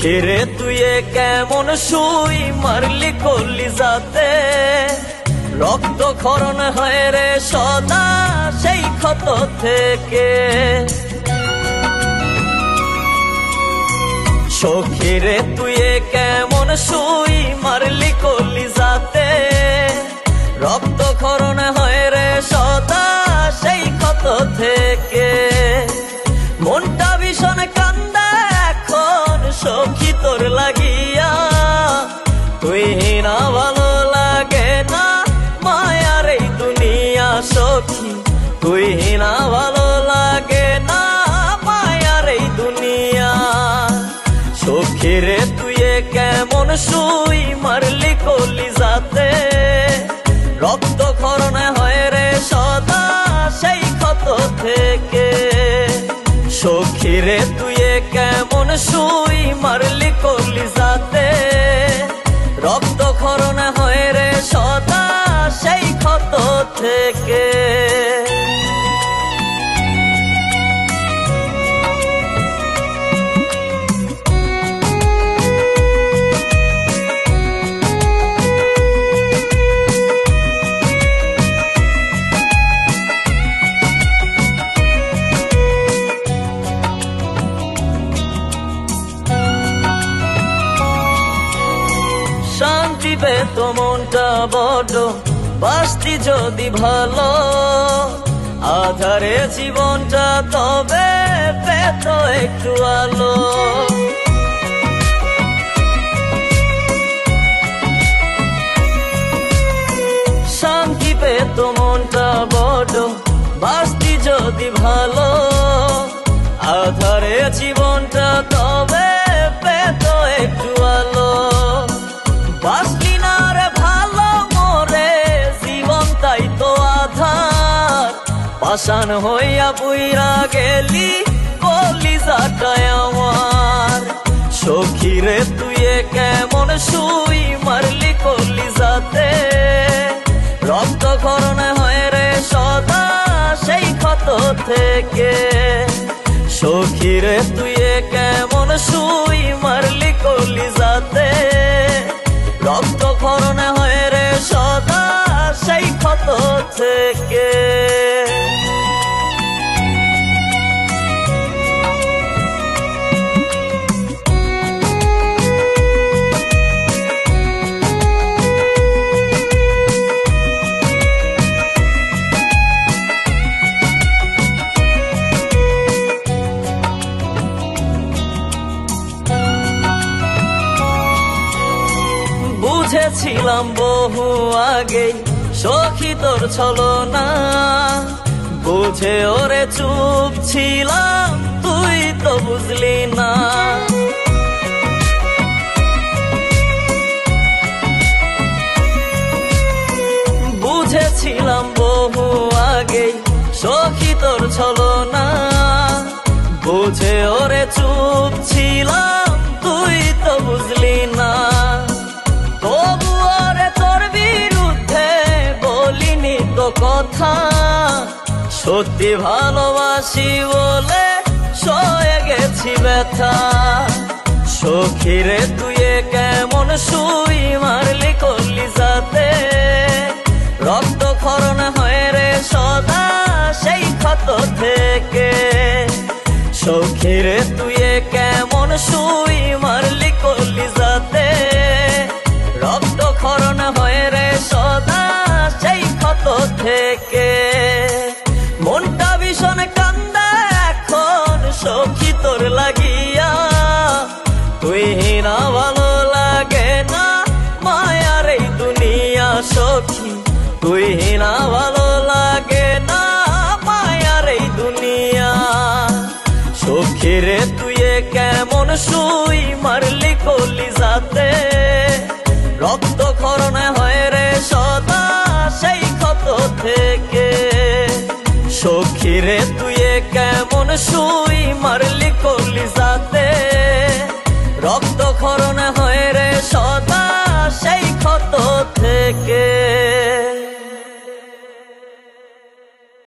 সখীরে তুই কেমন সুই মারলি কলিজাতে, রক্ত ক্ষরণ হয় রে সদা সেই ক্ষত থেকে। সখীরে তুই কেমন সুই মারলি কলিজাতে, রক্ত ক্ষরণ হয় রে সদা সেই ক্ষত থেকে। মনটা ভীষণ কান্দা এখন সখী তোর লাগিয়া, তুই না ভালো লাগে না মায়ার এই দুনিয়া সখী, তুই না ভালো লাগে না মায়ার এই দুনিয়া। সখীরে তুই কেমন সুই মারলি কলিজাতে, রক্ত ক্ষরণ হয় রে সদা সেই ক্ষত থেকে। সখীরে তুই কেমন সুই মারলি কলিজাতে, রক্ত ক্ষরণ হয় রে সদা সেই ক্ষত থেকে। শান্তি পেত মনটা বড় বাসতি যদি ভালো, আধারে জীবনটা তবে পেত একটু আলো। শান্তি পেত মনটা বড় বাসতি যদি ভালো, আধারে জীবনটা তবে পেত একটু আলো। বাসলি না রে ভালো মোরে জীবন তাই তো আধার, পাষাণ হইয়া বুইরা গেলি কলিজাটায় আমার। সখীরে তুই কেমন সুই মারলি কলিজাতে, রক্ত ক্ষরণ হয় রে সদা সেই ক্ষত থেকে। সখীরে তুই কেমন সুই মারলি কলিজাতে, রক্ত ক্ষরণ হয় রে সদা সেই ক্ষত থেকে। বুঝেছিলাম বহু আগে সখী তোর ছলনা, বুঝে ওরে চুপ ছিলাম তুই তো বুঝলি না। বুঝেছিলাম বহু আগে সখী তোর ছলনা, বুঝে ওরে চুপ ছিলাম তুই তো বুঝলি না। তবু ওরে তোর বিরুদ্ধে বলিনি তো কথা, সত্যি ভালোবাসি বলে সয়ে গেছি ব্যথা। সখীরে তুই কেমন সুই মারলি কলিজাতে, রক্ত ক্ষরণ হয় রে সদা সেই ক্ষত থেকে। সখীরে তুই কেমন সুই মারলি কলিজাতে, রক্ত ক্ষরণ হয় রে সদা সেই ক্ষত থেকে। মনটা ভীষণ কান্দা এখন সখী তোর লাগিয়া, তুই না ভালো লাগে না মায়ার এই দুনিয়া সখী, তুই না ভালো লাগে না মায়ার এই দুনিয়া। সখীরে তুই কেমন সুই মারলি কলিজাতে, রক্ত ক্ষরণ হয় রে সদা সেই ক্ষত থেকে। সখীরে তুই কেমন সুই মারলি কলিজাতে,